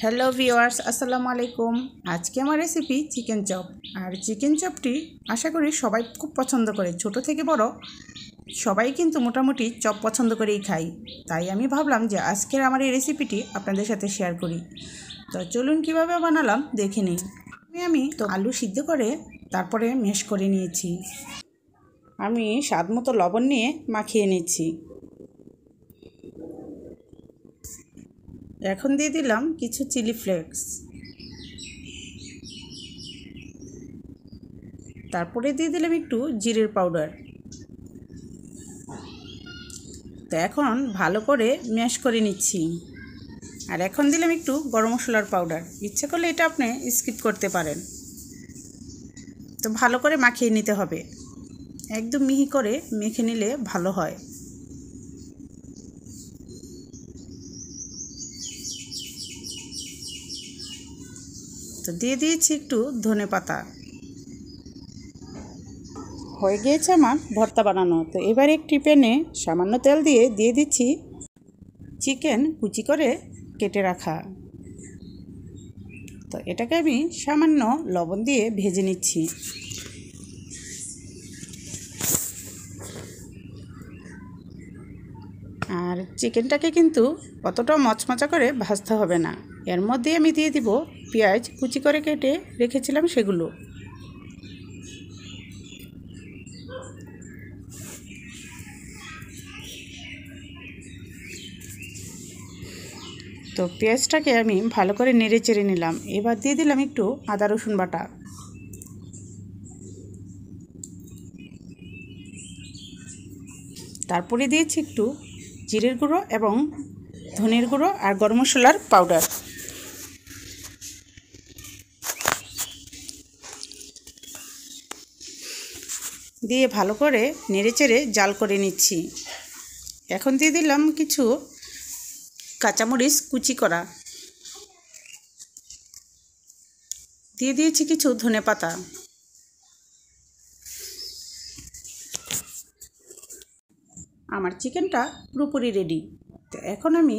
Hello viewers, আসসালামু আলাইকুম। আজকে আমার রেসিপি চিকেন চপ। আর চিকেন চপটি আশা করি সবাই খুব পছন্দ করে, ছোট থেকে বড় সবাই কিন্তু মোটামুটি চপ পছন্দ করেই খাই। তাই আমি ভাবলাম যে আজকের আমার এই রেসিপিটি আপনাদের সাথে শেয়ার করি। তো চলুন কীভাবে বানালাম দেখে নিই। আমি তো আলু সিদ্ধ করে তারপরে ম্যাশ করে নিয়েছি। আমি স্বাদ মতো লবণ নিয়ে মাখিয়ে নিচ্ছি। এখন দিয়ে দিলাম কিছু চিলি ফ্লেক্স, তারপরে দিয়ে দিলাম একটু জিরের পাউডার। তো এখন ভালো করে ম্যাশ করে নিচ্ছি। আর এখন দিলাম একটু গরম মশলার পাউডার, ইচ্ছে করলে এটা আপনি স্কিপ করতে পারেন। তো ভালো করে মাখিয়ে নিতে হবে, একদম মিহি করে মেখে নিলে ভালো হয়। তো দিয়ে দিয়েছি একটু ধনেপাতা। হয়ে গিয়েছে আমার ভর্তা বানানো। তো এবার একটি প্যানে সামান্য তেল দিয়ে দিচ্ছি চিকেন কুচি করে কেটে রাখা। তো এটাকে আমি সামান্য লবণ দিয়ে ভেজে নিচ্ছি। আর চিকেনটাকে কিন্তু অতটা মচমচা করে ভাজতে হবে না। এর মধ্যে আমি দিয়ে দিব পেঁয়াজ কুচি করে কেটে রেখেছিলাম সেগুলো। তো পেঁয়াজটাকে আমি ভালো করে নেড়ে চেড়ে নিলাম। এবার দিয়ে দিলাম একটু আদা রসুন বাটা। তারপরে দিয়েছি একটু জিরের গুঁড়ো এবং ধনের গুঁড়ো আর গরম মশলার পাউডার। দিয়ে ভালো করে নেড়ে চেড়ে জাল করে নিচ্ছি। এখন দিয়ে দিলাম কিছু কাঁচামরিচ কুচি করা, দিয়ে দিয়েছি কিছু ধনেপাতা। আমার চিকেনটা পুরোপুরি রেডি। তো এখন আমি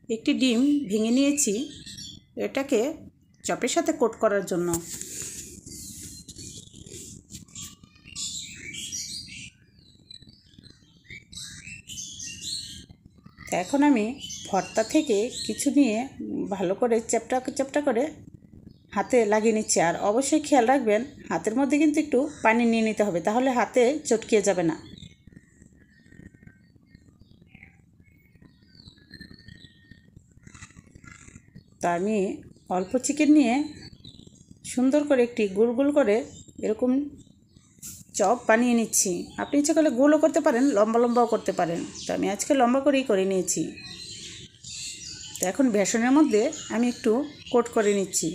একটি ডিম ভেঙে নিয়েছি এটাকে চপের সাথে কোট করার জন্য। এখন আমি ভর্তা থেকে কিছু নিয়ে ভালো করে চ্যাপটা চ্যাপটা করে হাতে লাগিয়ে নিচ্ছি। আর অবশ্যই খেয়াল রাখবেন হাতের মধ্যে কিন্তু একটু পানি নিয়ে নিতে হবে, তাহলে হাতে চটকিয়ে যাবে না। তা আমি অল্প চিকেন নিয়ে সুন্দর করে একটি গোল গোল করে এরকম চপ বানিয়ে নিচ্ছি। আপনি ইচ্ছে করলে গোলও করতে পারেন, লম্বা লম্বাও করতে পারেন। তো আমি আজকে লম্বা করেই করে নিয়েছি। তো এখন বেসনের মধ্যে আমি একটু কোট করে নিচ্ছি।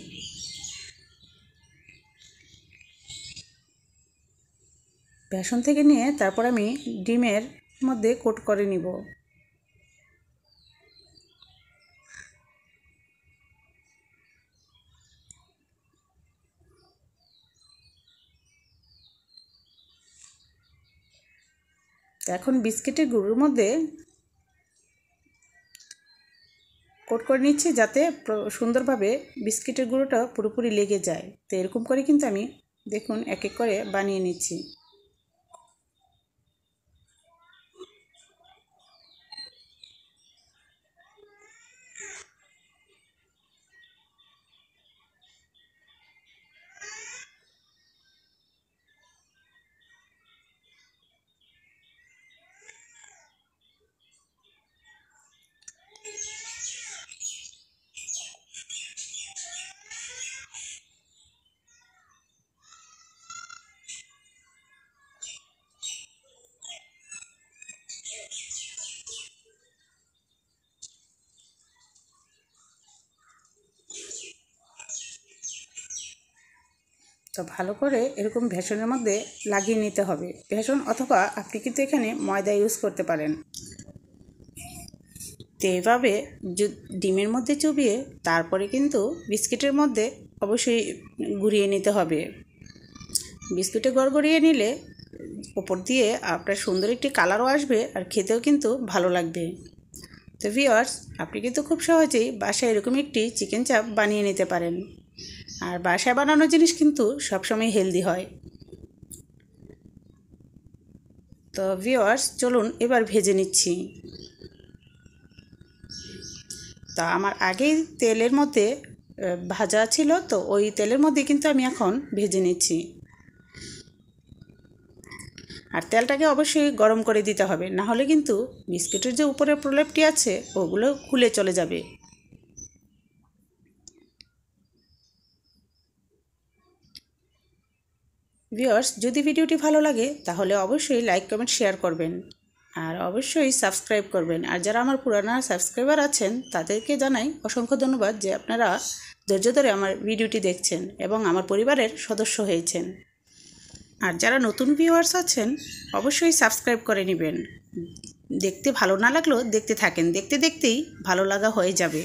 বেসন থেকে নিয়ে তারপর আমি ডিমের মধ্যে কোট করে নিব। এখন বিস্কিটের গুঁড়োর মধ্যে কোট করে নিচ্ছি যাতে সুন্দরভাবে বিস্কিটের গুঁড়োটা পুরোপুরি লেগে যায়। তো এরকম করে কিন্তু আমি দেখুন এক এক করে বানিয়ে নিচ্ছি। তো ভালো করে এরকম বেসনের মধ্যে লাগিয়ে নিতে হবে। বেসন অথবা আপনি কিন্তু এখানে ময়দা ইউজ করতে পারেন। তো এইভাবে ডিমের মধ্যে চুবিয়ে তারপরে কিন্তু বিস্কিটের মধ্যে অবশ্যই গুঁড়িয়ে নিতে হবে। বিস্কুটে গড়গড়িয়ে নিলে ওপর দিয়ে আপনার সুন্দর একটি কালারও আসবে আর খেতেও কিন্তু ভালো লাগবে। তো তো ভিউয়ার্স, আপনি কিন্তু খুব সহজেই বাসায় এরকম একটি চিকেন চাপ বানিয়ে নিতে পারেন। আর বাসায় বানানো জিনিস কিন্তু সবসময় হেলদি হয়। তো ভিউয়ার্স, চলুন এবার ভেজে নিচ্ছি। তা আমার আগেই তেলের মধ্যে ভাজা ছিল, তো ওই তেলের মধ্যে কিন্তু আমি এখন ভেজে নিচ্ছি। আর তেলটাকে অবশ্যই গরম করে দিতে হবে, না হলে কিন্তু বিস্কিটের যে উপরের প্রলেপটি আছে ওগুলো খুলে চলে যাবে। ভিউয়ার্স, যদি ভিডিওটি ভালো লাগে তাহলে অবশ্যই লাইক কমেন্ট শেয়ার করবেন আর অবশ্যই সাবস্ক্রাইব করবেন। আর যারা আমার পুরানা সাবস্ক্রাইবার আছেন তাদেরকে জানাই অসংখ্য ধন্যবাদ যে আপনারা ধৈর্য ধরে আমার ভিডিওটি দেখছেন এবং আমার পরিবারের সদস্য হয়েছেন। আর যারা নতুন ভিউয়ার্স আছেন অবশ্যই সাবস্ক্রাইব করে নেবেন। দেখতে ভালো না লাগলেও দেখতে থাকেন, দেখতে দেখতেই ভালো লাগা হয়ে যাবে।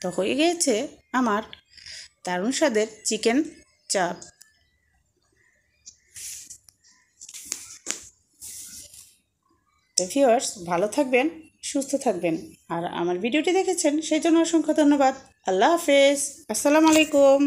তো হয়ে গিয়েছে আমার দারুণ স্বাদের চিকেন চাপ। তো ভিউয়ার্স, ভালো থাকবেন, সুস্থ থাকবেন। আর আমার ভিডিওটি দেখেছেন সেই জন্য অসংখ্য ধন্যবাদ। আল্লাহ হাফেজ, আসসালামু আলাইকুম।